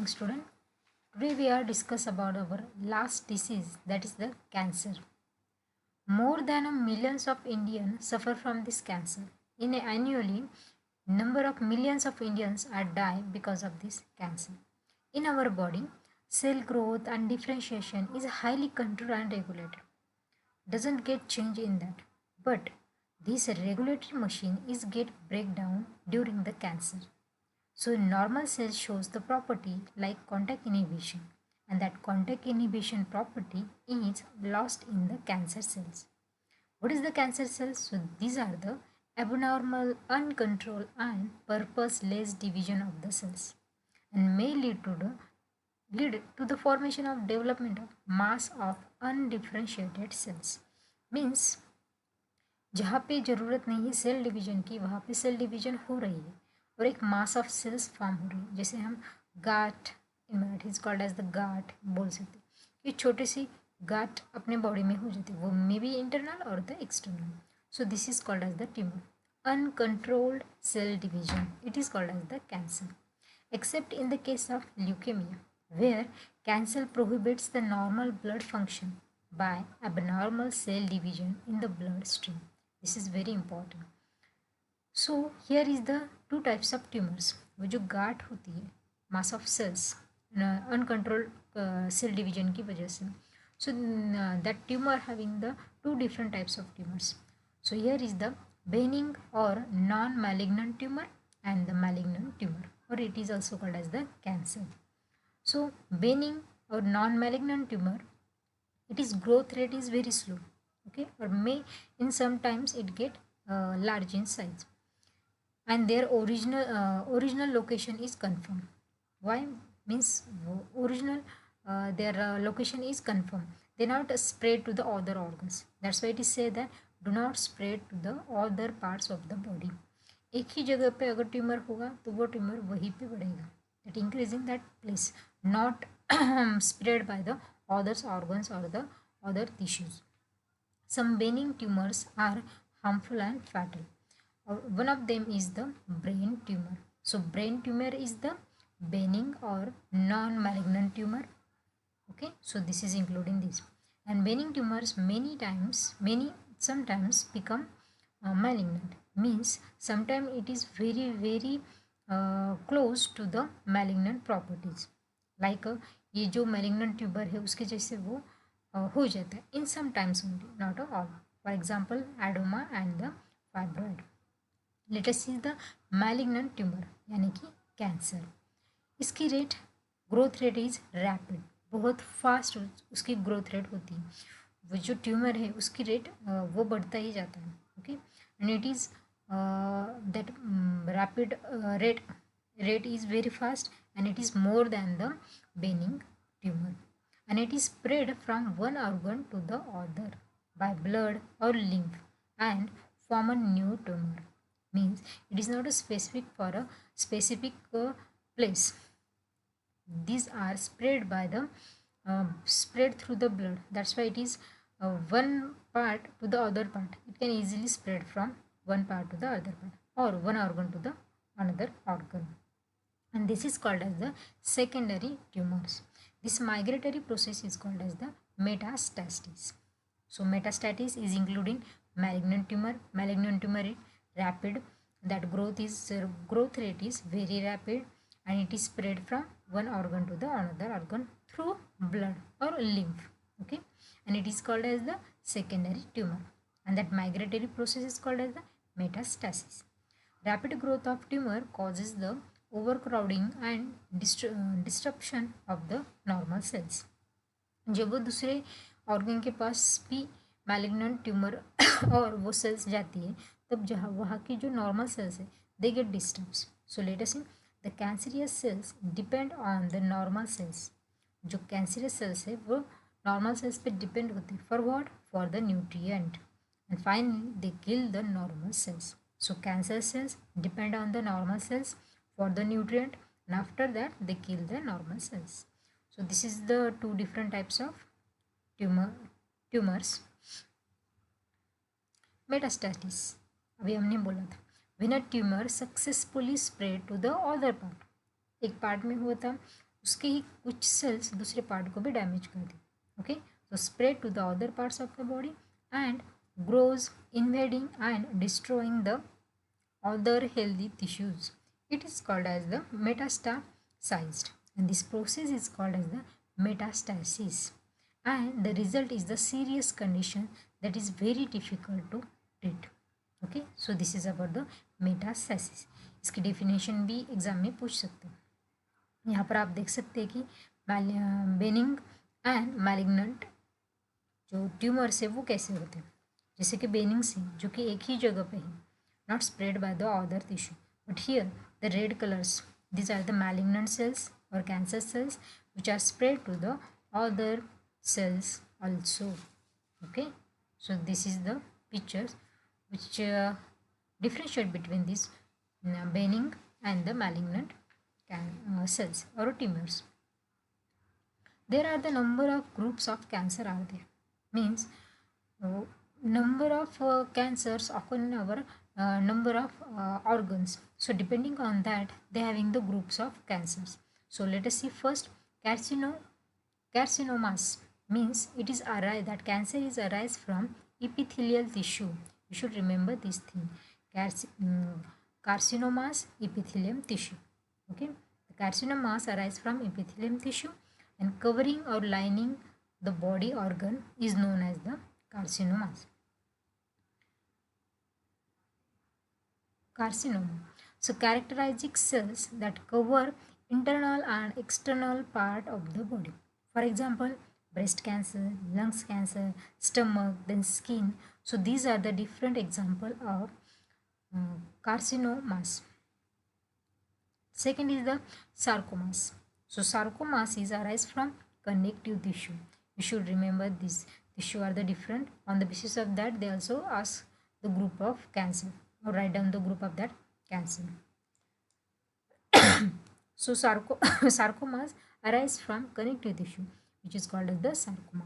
morning, student. Today we are discuss about our last disease, that is the cancer. More than a millions of Indians suffer from this cancer. Annually, number of millions of Indians are die because of this cancer. In our body, cell growth and differentiation is highly controlled and regulated. Doesn't get change in that, but this regulatory machine is get breakdown during the cancer. So normal cell shows the property like contact inhibition, and that contact inhibition property is lost in the cancer cells. What is the cancer cells? So these are the abnormal, uncontrolled and purposeless division of the cells and may lead to the formation of development of mass of undifferentiated cells. Means जहाँ पे ज़रूरत नहीं है cell division की वहाँ पे cell division हो रही है और एक मास ऑफ सेल्स फॉर्म हो रही है, जैसे हम गाठ in Marathi is called as the गाठ बोल सकते हैं कि छोटी सी गाठ अपने बॉडी में हो जाती है, वो मे बी इंटरनल और the external. So this is called as the tumour. Uncontrolled cell division, it is called as the cancer, except in the case of leukemia, where cancer prohibits the normal blood function by abnormal cell division in the bloodstream. This is very important. So here is the two types of tumors. वो जो गाठ होती है mass of cells uncontrolled cell division की वजह से. So that tumor having the two different types of tumors. So here is the benign or non-malignant tumor and the malignant tumor, or it is also called as the cancer. So benign or non-malignant tumor, it is growth rate is very slow, okay, or may in sometimes it get large in size, and their original location is confirmed. Why? Means original their location is confirmed, they not spread to the other organs. That's why it is said that do not spread to the other parts of the body. एक ही जगह पे अगर tumour होगा तो वो tumour वहीं पे बढ़ेगा, that increase in that place, not spread by the other organs or the other tissues. Some benign tumors are harmful and fatal. One of them is the brain tumor. So brain tumor is the benign or non-malignant tumor. Okay, so this is including this. And benign tumors sometimes become malignant. Means sometimes it is very close to the malignant properties. Like ये जो malignant tumor है उसके जैसे वो हो जाता है in some times only, not all. For example, adenoma and the fibroid. Let us see the malignant tumor यानी कि कैंसर. इसकी rate growth rate is rapid, बहुत फास्ट उसकी ग्रोथ रेट होती है. वो जो ट्यूमर है उसकी रेट वो बढ़ता ही जाता है. Okay, and it is that rapid rate is very fast and it is more than the benign tumor, and it is spread from one organ to the other by blood or lymph and form a new tumor. Means it is not a specific for a specific place. These are spread by the spread through the blood. That's why it is one part to the other part. It can easily spread from one part to the other part or one organ to the another organ, and this is called as the secondary tumors. This migratory process is called as the metastasis. So metastasis is including malignant tumor. Malignant tumor is rapid, that growth rate is very rapid, and it is spread from one organ to the another organ through blood or lymph. Okay, and it is called as the secondary tumor, and that migratory process is called as the metastasis. Rapid growth of tumor causes the overcrowding and disruption of the normal cells. जब वो दूसरे organ के पास भी malignant tumour और वो sales जाती है तब जहाँ वहाँ की जो नॉर्मल सेल्स है they get disturbs. So let us see the cancerous cells depend on the normal cells. जो कैंसरियस सेल्स है वो नॉर्मल सेल्स पे डिपेंड होती है. For what? For the nutrient, and finally they kill the normal cells. So cancer cells depend on the normal cells for the nutrient, and after that they kill the normal cells. So this is the two different types of tumors. Metastasis अभी हमने बोला था when a tumor successfully spread to the other part. एक part में हुआ था उसके ही कुछ सेल्स दूसरे पार्ट को भी डैमेज कर दे. Okay, so spread to the other parts of the body and grows, invading and destroying the other healthy tissues. It is called as the metastasized, and this process is called as the metastasis, and the result is the serious condition that is very difficult to treat. Okay, so this is about the metastasis. इसकी definition भी exam में पूछ सकते हैं. यहाँ पर आप देख सकते हैं कि बेनिंग एंड मैलिग्नेंट जो ट्यूमर्स है वो कैसे होते हैं. जैसे कि बेनिंग से जो कि एक ही जगह पे है, not spread by the other tissue, but here the red colours, these are the malignant cells or cancer cells which are spread to the other cells also. Okay, so this is the pictures which differentiate between these benign and the malignant cells or tumors. There are the number of groups of cancer are there, means number of cancers occur in our number of organs. So depending on that, they having the groups of cancers. So let us see first carcinomas, means it is that cancer is arise from epithelial tissue. You should remember this thing. Carcinomas, epithelium tissue. Okay, the carcinomas arise from epithelium tissue, and covering or lining the body organ is known as the carcinomas. Carcinoma, so characterizing cells that cover internal and external part of the body. For example, breast cancer, lungs cancer, stomach, then skin. So these are the different example of carcinomas. Second is the sarcomas. So sarcomas is arise from connective tissue. You should remember this tissue are the different. On the basis of that, they also ask the group of cancer, or write down the group of that cancer. So sarcomas arise from connective tissue, which is called as the sarcoma,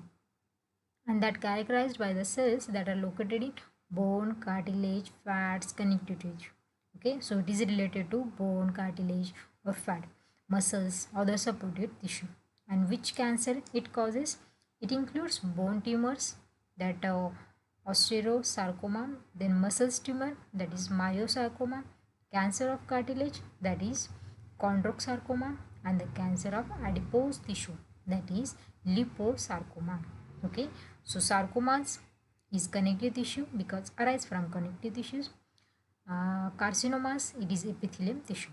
and that characterized by the cells that are located in bone, cartilage, fats, connective tissue. Okay, so it is related to bone, cartilage, or fat, muscles, other supported tissue. And which cancer it causes? It includes bone tumors, that osteosarcoma, then muscles tumor, that is myosarcoma, cancer of cartilage, that is chondrosarcoma, and the cancer of adipose tissue, that is liposarcoma. Okay, so sarcomas is connective tissue because arise from connective tissues. Carcinomas, it is epithelium tissue.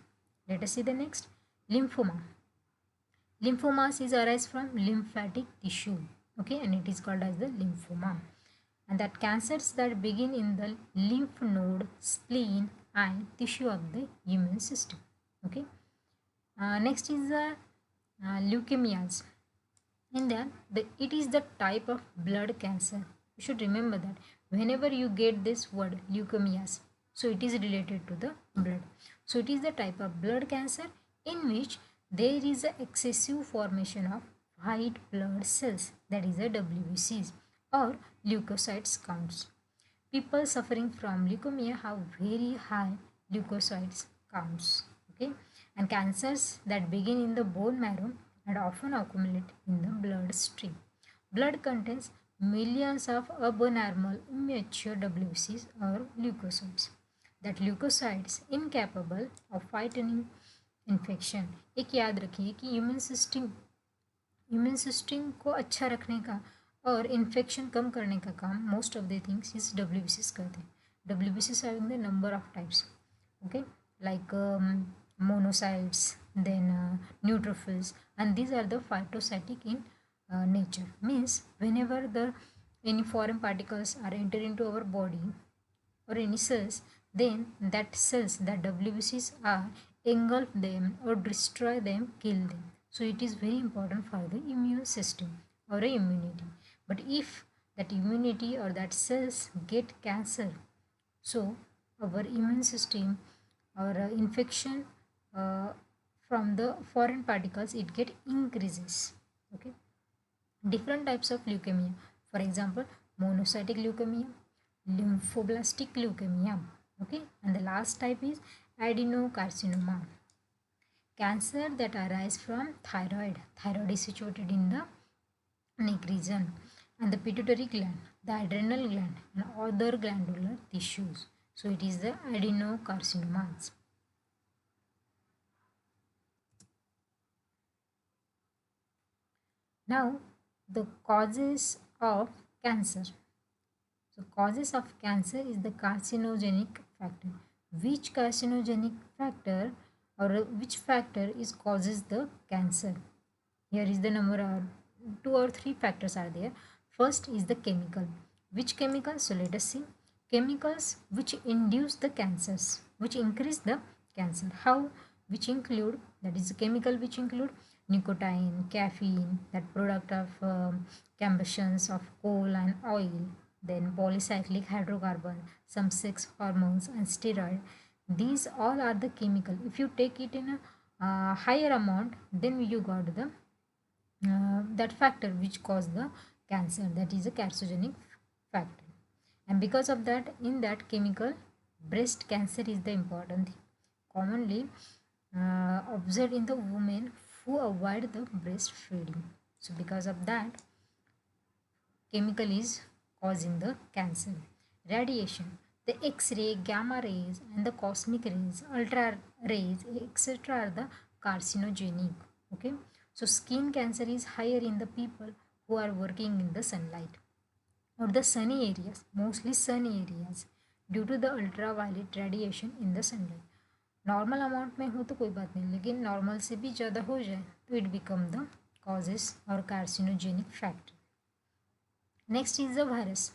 Let us see the next. Lymphoma. Lymphomas is arise from lymphatic tissue. Okay, and it is called as the lymphoma. And that cancers that begin in the lymph node, spleen, and tissue of the immune system. Okay. Next is the leukemias. In that, it is the type of blood cancer. You should remember that whenever you get this word leukemias, so it is related to the blood. So it is the type of blood cancer in which there is an excessive formation of white blood cells, that is a WBCs or leukocytes counts. People suffering from leukemia have very high leukocytes counts. Okay, and cancers that begin in the bone marrow and often accumulate in the bloodstream. Blood contains millions of abnormal immature WBCs or leukocytes. That leukocytes incapable of fighting infection. एक याद रखिए कि immune system को अच्छा रखने का और infection कम करने का काम मोस्ट ऑफ द थिंग्स इस WBCs करते हैं. WBCs are in the number of types. Okay, like monocytes, then neutrophils, and these are the phytocytic in nature. Means whenever any foreign particles are enter into our body or any cells, then that cells, that WBCs are engulf them or destroy them, kill them. So it is very important for the immune system or immunity. But if that immunity or that cells get cancer, so our immune system or infection from the foreign particles, it get increases. Okay, different types of leukemia. For example, monocytic leukemia, lymphoblastic leukemia. Okay, and the last type is adenocarcinoma. cancer that arise from thyroid. Thyroid is situated in the neck region, and the pituitary gland, the adrenal gland, and other glandular tissues. So it is the adenocarcinomas. Now, the causes of cancer. So, causes of cancer is the carcinogenic factor. Which carcinogenic factor or which factor is causes the cancer? Here is the number of two or three factors are there. First is the chemical. Which chemical? So let us see. Chemicals which induce the cancers, which increase the cancer. How? Which include, that is the chemical which include nicotine, caffeine, that product of combustions of coal and oil, then polycyclic hydrocarbon, some sex hormones and steroid. These all are the chemical. If you take it in a higher amount, then you got the that factor which cause the cancer, that is a carcinogenic factor. And because of that, in that chemical, breast cancer is the important thing commonly observed in the women who avoid the breastfeeding. So because of that, chemical is causing the cancer. Radiation, the X-ray, gamma rays, and the cosmic rays, ultra rays, etc. are the carcinogenic. Okay, so skin cancer is higher in the people who are working in the sunlight or the sunny areas, mostly sunny areas, due to the ultraviolet radiation in the sunlight. Normal amount में हो तो कोई बात नहीं, लेकिन normal से भी ज़्यादा हो जाए तो इट बिकम द कॉजेस और carcinogenic factor. Next is the virus.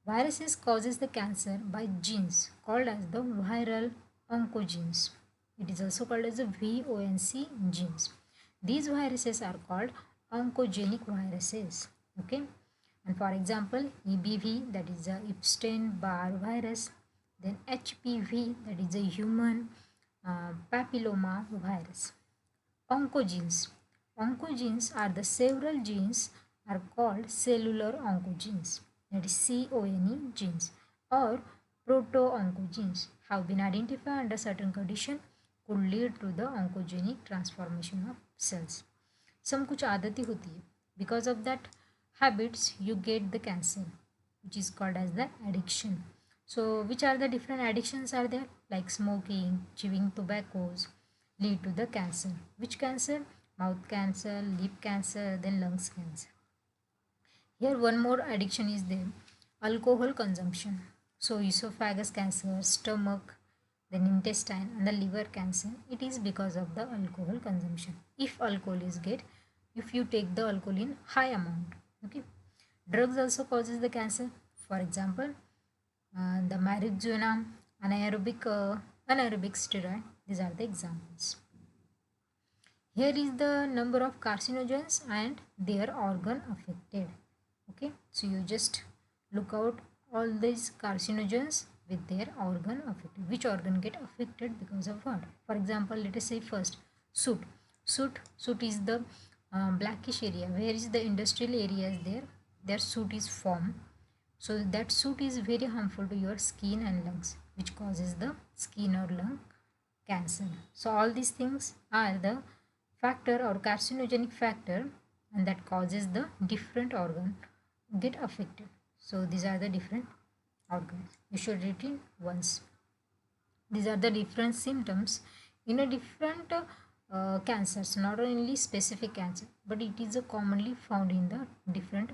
Viruses causes the cancer by genes called as the viral oncogenes. It is also called as the VONC genes. These viruses are called oncogenic viruses. Okay. And for example, EBV, that is the Epstein-Barr virus. Then HPV, that is the human papilloma virus. Oncogenes. Oncogenes are the several genes are called cellular oncogenes, that is CONE genes, or proto-oncogenes have been identified under certain condition could lead to the oncogenic transformation of cells. Some कुछ आदतें होती है, because of that habits you get the cancer, which is called as the addiction. So which are the different addictions are there, like smoking, chewing tobaccos lead to the cancer. Which cancer? Mouth cancer, lip cancer, then lungs cancer. Here one more addiction is there, alcohol consumption. So esophagus cancer, stomach, then intestine and the liver cancer, it is because of the alcohol consumption. If alcohol is get, if you take the alcohol in high amount. Okay. Drugs also causes the cancer. For example, the marijuana, anaerobic steroid, these are the examples. Here is the number of carcinogens and their organ affected. Okay, so you just look out all these carcinogens with their organ affected. Which organ get affected because of what? For example, let us say first soot. Soot is the blackish area. Where is the industrial areas there? Their soot is formed. So that soot is very harmful to your skin and lungs, which causes the skin or lung cancer. So all these things are the factor or carcinogenic factor, and that causes the different organ get affected. So these are the different organs. You should read it once. These are the different symptoms in a different cancers, not only specific cancer, but it is commonly found in the different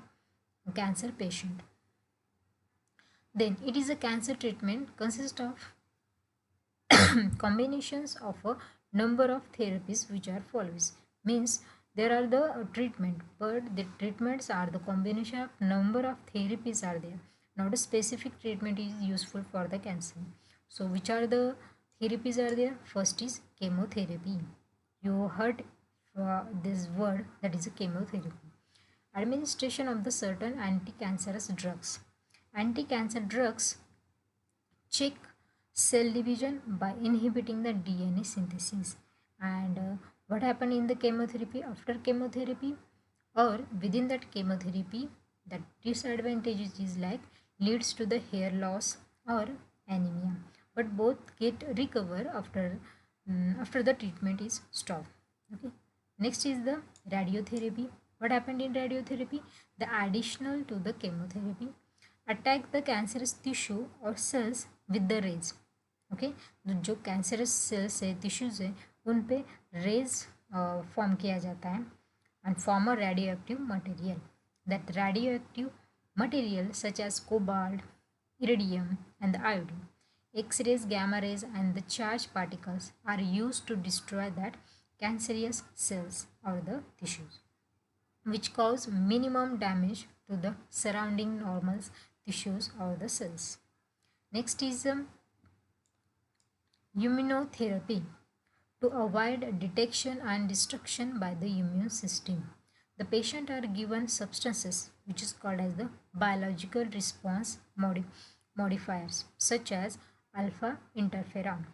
cancer patient. Then it is a cancer treatment consists of combinations of a number of therapies which are follows. Means there are the treatment, but the treatments are the combination of number of therapies are there. Not a specific treatment is useful for the cancer. So which are the therapies are there? First is chemotherapy. You heard this word, that is a chemotherapy. Administration of the certain anti-cancerous drugs. Anti-cancer drugs check cell division by inhibiting the DNA synthesis. And what happened in the chemotherapy? After chemotherapy or within that chemotherapy, that disadvantages is like leads to the hair loss or anemia. But both get recover after after the treatment is stopped. Okay. Next is the radiotherapy. What happened in radiotherapy? The additional to the chemotherapy attack the cancerous tissue or cells with the rays. Okay जो cancerous cells है tissues है उन पे rays form किया जाता है and form a radioactive material that radioactive material such as cobalt iridium and the iodine. X-rays, gamma rays and the charged particles are used to destroy that cancerous cells or the tissues, which cause minimum damage to the surrounding normal tissues or the cells. Next is immunotherapy to avoid detection and destruction by the immune system. The patient are given substances which is called as the biological response modifiers such as alpha interferon,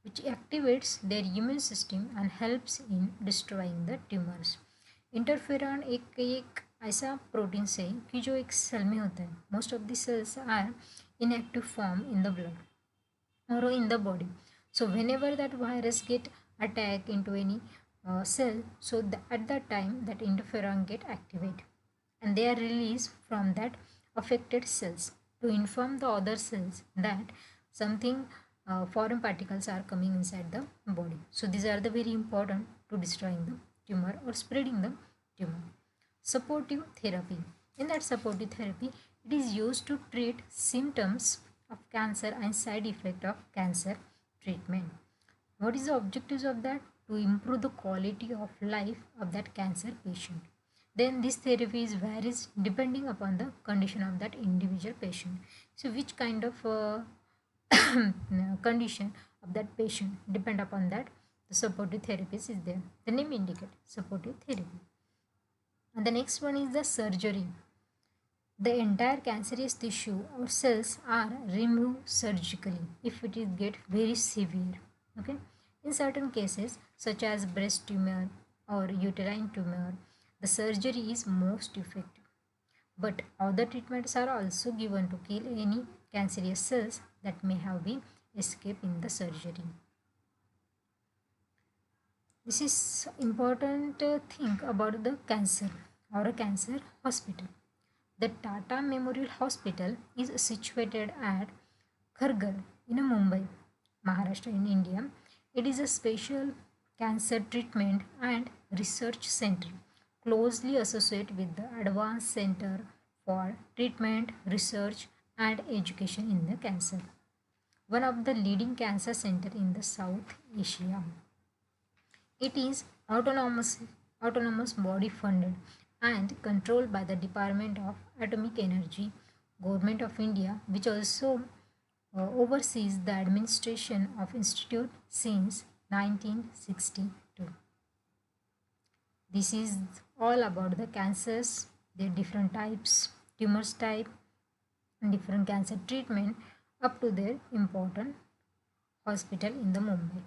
which activates their immune system and helps in destroying the tumors. Interferon एक ऐसा protein है कि जो एक cell में होता है. Most of the cells are in active form in the blood or in the body. So whenever that virus get attack into any cell, so at that time that interferon get activated and they are released from that affected cells to inform the other cells that something foreign particles are coming inside the body. So these are the very important to destroying the tumor or spreading the tumor. Supportive therapy. In that supportive therapy, it is used to treat symptoms of cancer and side effect of cancer treatment. What is the objectives of that? To improve the quality of life of that cancer patient. Then this therapy is varies depending upon the condition of that individual patient. So which kind of condition of that patient depend upon that the supportive therapist is there. The name indicate supportive therapy. And the next one is the surgery. The entire cancerous tissue or cells are removed surgically if it is get very severe. Okay. In certain cases such as breast tumor or uterine tumor, the surgery is most effective. But other treatments are also given to kill any cancerous cells that may have been escaped in the surgery. This is important thing about the cancer or a cancer hospital. The Tata Memorial Hospital is situated at Kharghar in Mumbai, Maharashtra in India. It is a special cancer treatment and research center closely associated with the Advanced Center for Treatment, Research and Education in the Cancer, one of the leading cancer center in the South Asia. It is autonomous body funded and controlled by the Department of Atomic Energy, Government of India, which also oversees the administration of institute since 1962. This is all about the cancers, their different types, tumors type, and different cancer treatment up to their important hospital in the Mumbai.